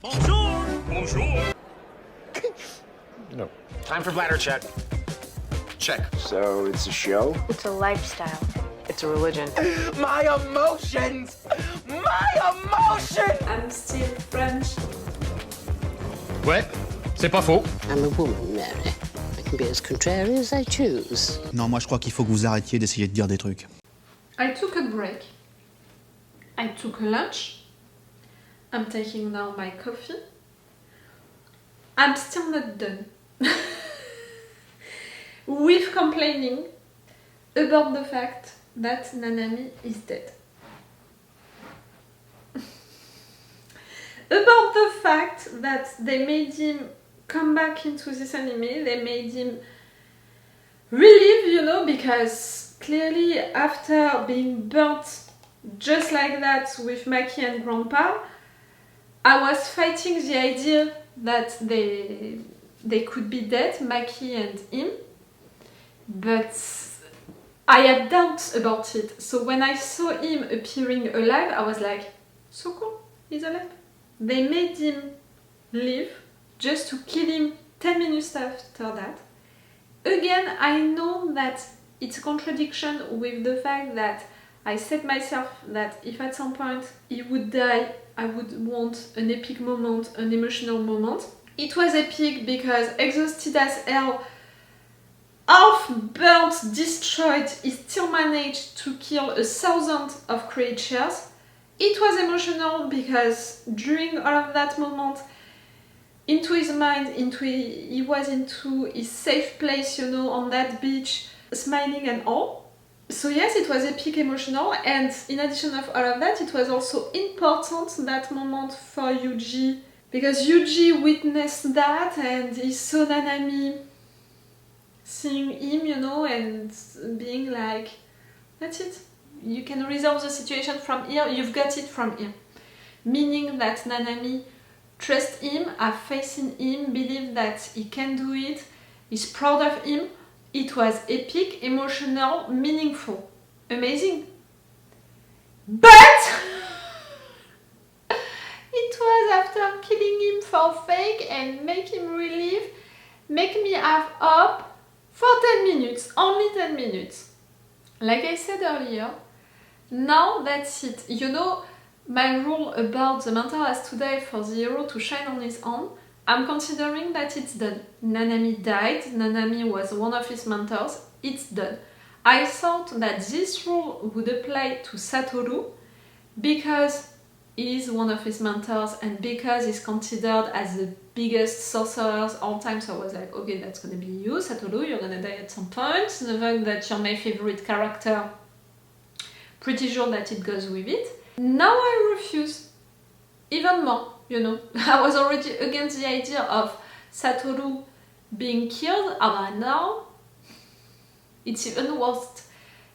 Bonjour! Bonjour! No. Time for bladder check. Check. So it's a show? It's a lifestyle. It's a religion. My emotions! My emotions! I'm still French. Ouais, c'est pas faux. I'm a woman, Mary. I can be as contrary as I choose. Non, moi je crois qu'il faut que vous arrêtiez d'essayer de dire des trucs. I took a break. I took a lunch. I'm taking now my coffee. I'm still not done with complaining about the fact that Nanami is dead. About the fact that they made him come back into this anime, they made him relive, you know, because clearly after being burnt just like that with Maki and Grandpa, I was fighting the idea that they could be dead, Maki and him, but I had doubts about it. So when I saw him appearing alive, I was like, so cool, he's alive. They made him live just to kill him 10 minutes after that. Again, I know that it's a contradiction with the fact that I said myself that if at some point he would die, I would want an epic moment, an emotional moment. It was epic because exhausted as hell, half burnt, destroyed, he still managed to kill 1,000 of creatures. It was emotional because during all of that moment, into his mind, he was into his safe place, you know, on that beach, smiling and all. So yes, it was epic, emotional, and in addition of all of that, it was also important, that moment for Yuji, because Yuji witnessed that and he saw Nanami seeing him, you know, and being like, that's it. You can resolve the situation from here, you've got it from here. Meaning that Nanami trusts him, have faith in him, believe that he can do it, is proud of him. It was epic, emotional, meaningful, amazing. But it was after killing him for fake and make him relive, make me have hope for 10 minutes, only 10 minutes. Like I said earlier, now that's it. You know, my rule about the mentor has to die for the hero to shine on his own. I'm considering that it's done. Nanami died, Nanami was one of his mentors, it's done. I thought that this rule would apply to Satoru because he is one of his mentors and because he's considered as the biggest sorcerers all time, so I was like, okay, that's gonna be you, Satoru, you're gonna die at some point. The fact that you're my favorite character, pretty sure that it goes with it. Now I refuse, even more. You know, I was already against the idea of Satoru being killed, and now it's even worse.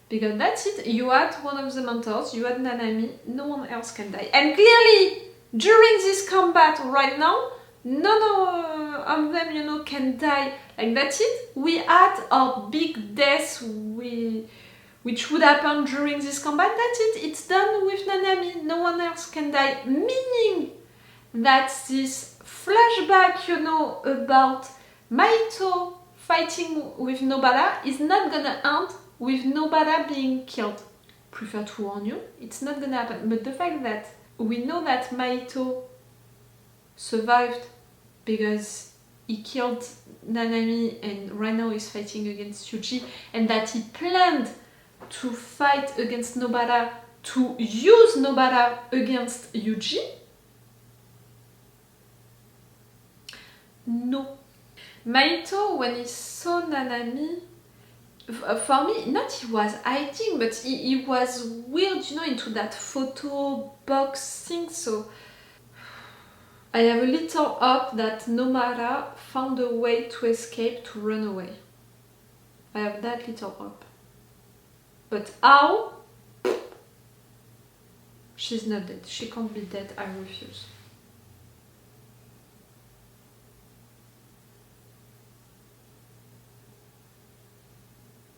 Because that's it, you had one of the mentors, you had Nanami, no one else can die. And clearly, during this combat right now, none of them, you know, can die. Like that's it, we had our big death which would happen during this combat, that's it, it's done with Nanami, no one else can die. Meaning that this flashback, you know, about Mahito fighting with Nobara is not gonna end with Nobara being killed. Prefer to warn you, it's not gonna happen. But the fact that we know that Mahito survived because he killed Nanami and right now he's fighting against Yuji, and that he planned to fight against Nobara to use Nobara against Yuji. No. Mahito, when he saw Nanami, for me, not he was hiding, but he was weird, you know, into that photo box thing, so I have a little hope that Nobara found a way to escape, to run away. I have that little hope. But how? She's not dead. She can't be dead, I refuse.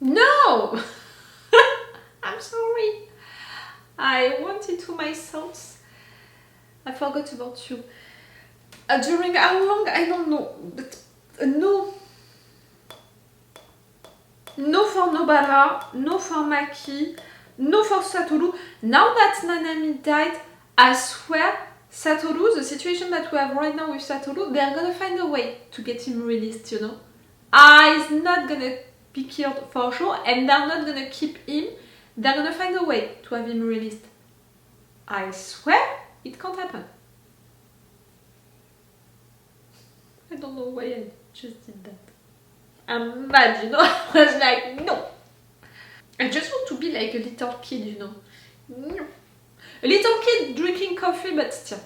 No! I'm sorry. I wanted to myself. I forgot about you. During how long? I don't know. But no. No for Nobara, no for Maki, no for Satoru. Now that Nanami died, I swear, Satoru, the situation that we have right now with Satoru, they're gonna find a way to get him released, you know. He's not gonna be killed for sure, and they're not gonna keep him. They're gonna find a way to have him released. I swear, it can't happen. I don't know why I just did that. I'm mad, you know. I was like, no. I just want to be like a little kid, you know. No. A little kid drinking coffee, but still.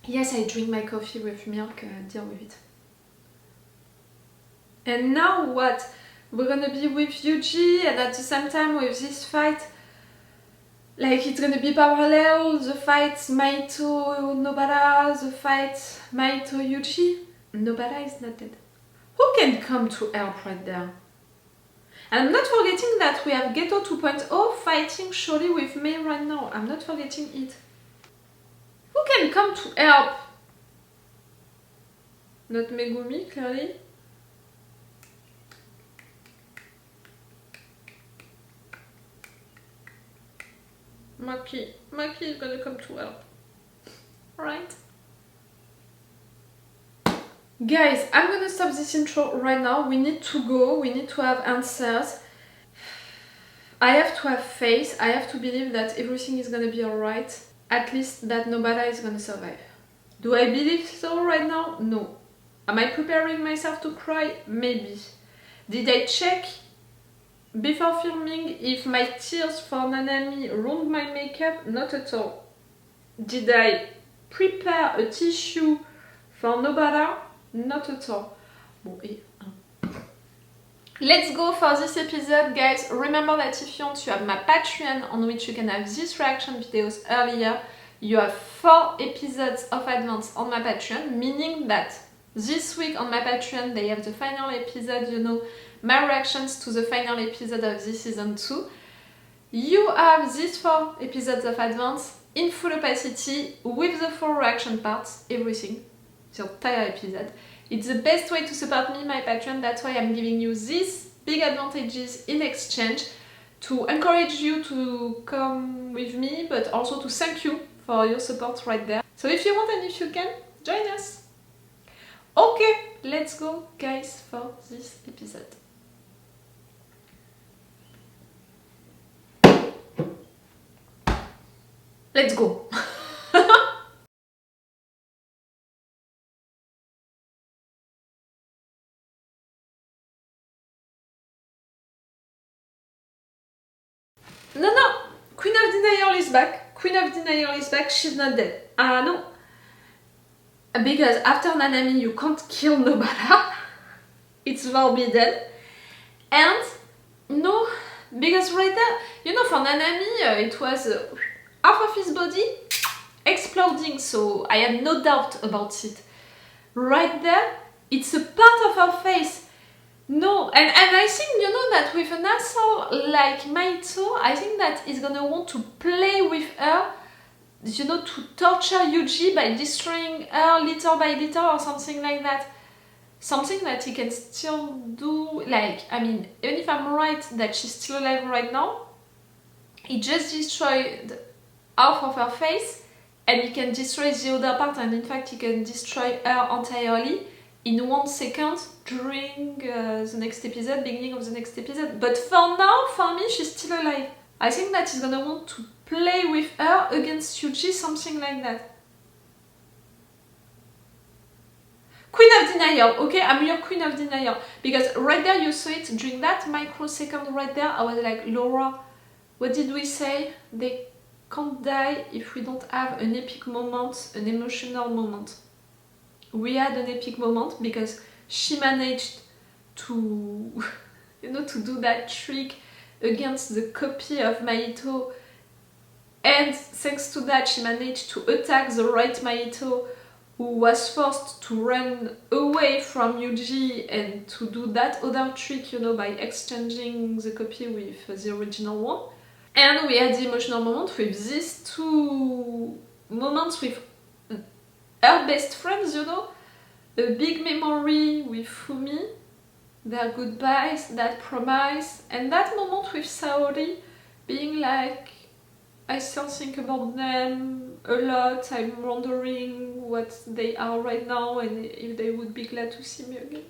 Yes, I drink my coffee with milk, deal with it. And now what? We're gonna be with Yuji, and at the same time with this fight, like it's gonna be parallel, the fight Mahito Nobara, the fight Mahito Yuji. Nobara is not dead. Who can come to help right there? And I'm not forgetting that we have Geto 2.0 fighting surely with me right now. I'm not forgetting it. Who can come to help? Not Megumi, clearly. Maki. Maki is gonna come to help. Right? Guys, I'm gonna stop this intro right now. We need to go. We need to have answers. I have to have faith. I have to believe that everything is gonna be alright. At least that Nobara is gonna survive. Do I believe so right now? No. Am I preparing myself to cry? Maybe. Did I check before filming if my tears for Nanami ruined my makeup? Not at all. Did I prepare a tissue for Nobara? Not at all. Bon, let's go for this episode, guys. Remember that if you want to have my Patreon on which you can have these reaction videos earlier, you have 4 episodes of advance on my Patreon, meaning that this week on my Patreon they have the final episode, you know, my reactions to the final episode of this season 2. You have these 4 episodes of advance in full opacity with the 4 reaction parts, everything. The entire episode. It's the best way to support me, my Patreon. That's why I'm giving you these big advantages in exchange to encourage you to come with me, but also to thank you for your support right there. So if you want and if you can, join us. Okay, let's go, guys, for this episode. Let's go. No, Queen of Denial is back. Queen of Denial is back. She's not dead. No. Because after Nanami, you can't kill Nobara. It's forbidden. And no, because right there, you know, for Nanami, it was half of his body exploding. So I had no doubt about it. Right there, it's a part of her face. No, and I think, you know, that with an asshole like Mahito, I think that he's gonna want to play with her, you know, to torture Yuji by destroying her little by little or something like that. Something that he can still do, like, I mean, even if I'm right that she's still alive right now, he just destroyed half of her face and he can destroy the other part, and in fact he can destroy her entirely in 1 second during the next episode, beginning of the next episode. But for now, for me, she's still alive. I think that he's gonna want to play with her against Yuji, something like that. Queen of Denial, okay? I'm your Queen of Denial. Because right there you saw it, during that microsecond right there, I was like, Laura, what did we say? They can't die if we don't have an epic moment, an emotional moment. We had an epic moment because she managed to, you know, to do that trick against the copy of Mahito, and thanks to that she managed to attack the right Mahito, who was forced to run away from Yuji and to do that other trick, you know, by exchanging the copy with the original one. And we had the emotional moment with these 2 moments with her best friends, you know, a big memory with Fumi, their goodbyes, that promise, and that moment with Sahori being like, I still think about them a lot, I'm wondering what they are right now and if they would be glad to see me again.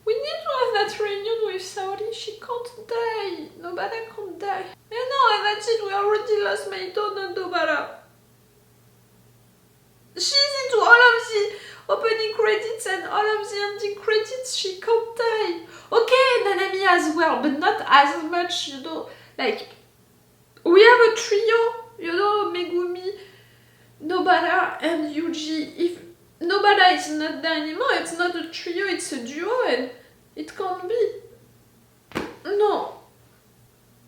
We need to have that reunion with Sahori, she can't die, Nobara can't die. And no, and that's it, we already lost Mahito and Nobara. She's into all of the opening credits and all of the ending credits, she can't die. Okay, Nanami as well, but not as much, you know, like, we have a trio, you know, Megumi, Nobara and Yuji. If Nobara is not there anymore, it's not a trio, it's a duo, and it can't be. No.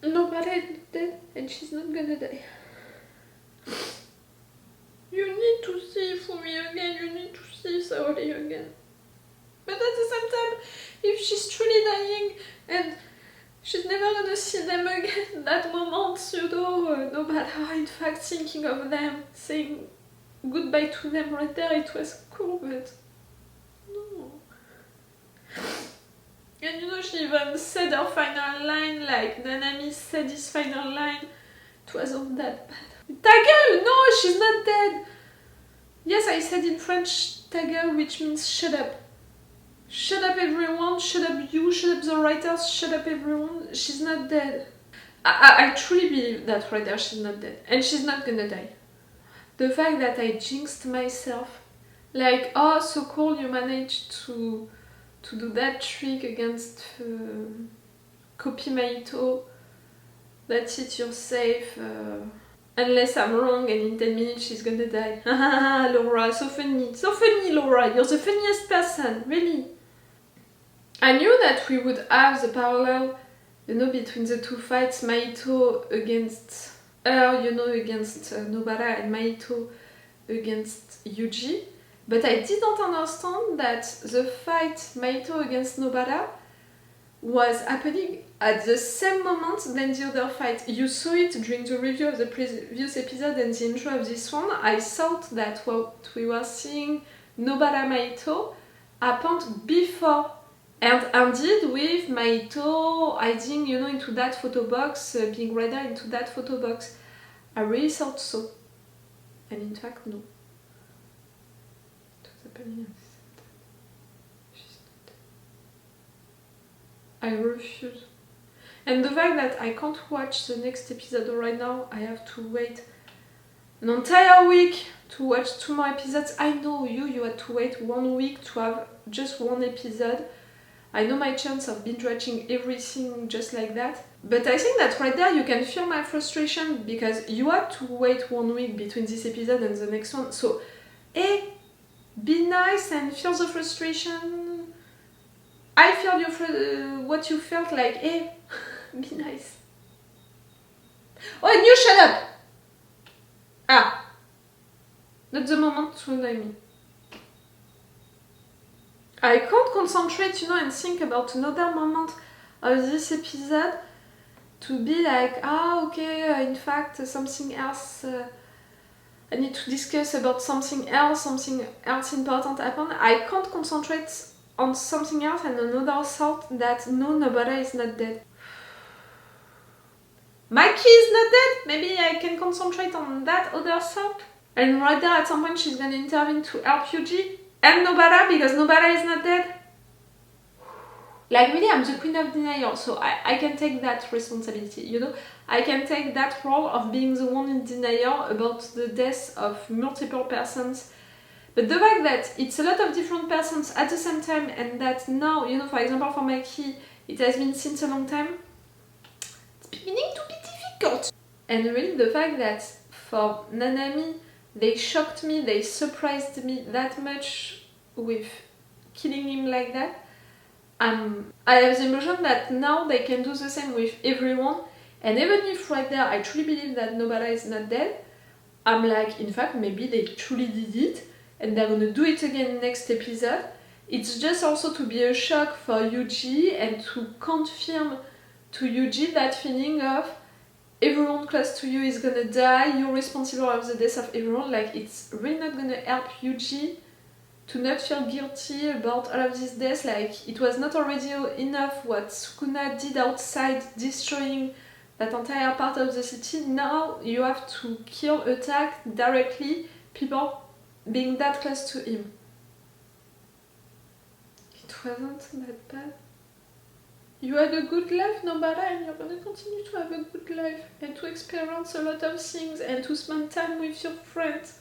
Nobara is dead, and she's not gonna die. You need to see Fumi again, you need to see Sahori again. But at the same time, if she's truly dying and she's never gonna see them again, that moment, you know, Nobara in fact thinking of them, saying goodbye to them right there, it was cool, but no. And you know, she even said her final line, like Nanami said his final line, it wasn't that bad. Ta gueule! No, she's not dead! Yes, I said in French, ta gueule, which means shut up. Shut up everyone, shut up you, shut up the writers, shut up everyone, she's not dead. I truly believe that right there she's not dead. And she's not gonna die. The fact that I jinxed myself, like, oh so cool you managed to do that trick against copy Mahito, that's it, you're safe, unless I'm wrong and in 10 minutes she's gonna die. Haha, Laura, so funny Laura, you're the funniest person, really. I knew that we would have the parallel, you know, between the two fights, Mahito against her, you know, against Nobara, and Mahito against Yuji. But I didn't understand that the fight Mahito against Nobara was happening at the same moment than the other fight. You saw it during the review of the previous episode and the intro of this one. I thought that what we were seeing, Nobara Mahito, happened before. And indeed, with Mahito hiding, you know, into that photo box, being right there into that photo box. I really thought so. And in fact, no. It was happening at the same time. She's not dead. I refuse. And the fact that I can't watch the next episode right now, I have to wait an entire week to watch 2 more episodes. I know you had to wait 1 week to have just 1 episode. I know my chance of binge watching everything just like that. But I think that right there you can feel my frustration because you had to wait 1 week between this episode and the next one. So, be nice and feel the frustration. I feel your what you felt like, be nice. Oh, and you shut up! Ah! Not the moment to annoy me. I can't concentrate, you know, and think about another moment of this episode to be like, okay, in fact, something else, I need to discuss about something else important happened. I can't concentrate on something else and another thought that no, Nobara is not dead. Maki is not dead, maybe I can concentrate on that other thought. And right there at some point she's gonna intervene to help Yuji. And Nobara, because Nobara is not dead. Like really, I'm the queen of denial, so I can take that responsibility, you know? I can take that role of being the one in denial about the death of multiple persons. But the fact that it's a lot of different persons at the same time and that now, you know, for example for Maki, it has been since a long time, it's beginning to be difficult. And really the fact that for Nanami, they shocked me, they surprised me that much with killing him like that. I have the illusion that now they can do the same with everyone. And even if right there I truly believe that Nobara is not dead, I'm like, in fact, maybe they truly did it and they're gonna do it again next episode. It's just also to be a shock for Yuji and to confirm to Yuji that feeling of everyone close to you is gonna die, you're responsible of the death of everyone. Like, it's really not gonna help Yuji to not feel guilty about all of these deaths. Like, it was not already enough what Sukuna did outside, destroying that entire part of the city. Now you have to kill, attack directly people being that close to him. It wasn't that bad. You had a good life, Nobara, and you're gonna continue to have a good life and to experience a lot of things and to spend time with your friends.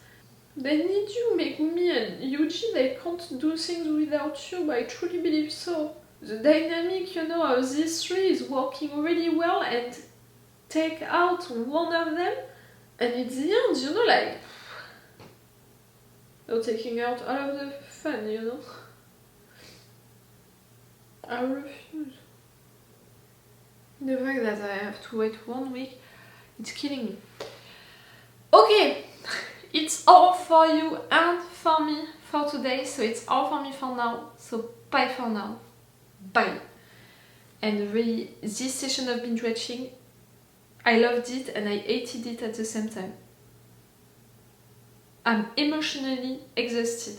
They need you, Megumi and Yuji. They can't do things without you, I truly believe so. The dynamic, you know, of these three is working really well, and take out one of them and it's the end, you know, like you're taking out all of the fun, you know. I refuse. The fact that I have to wait 1 week, it's killing me. Okay, it's all for you and for me for today, so it's all for me for now, so bye for now. Bye. And really, this session of binge watching, I loved it and I hated it at the same time. I'm emotionally exhausted.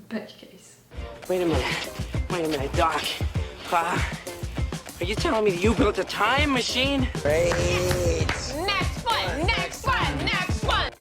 Bye, guys. Wait a minute, Doc. Are you telling me that you built a time machine? Hey.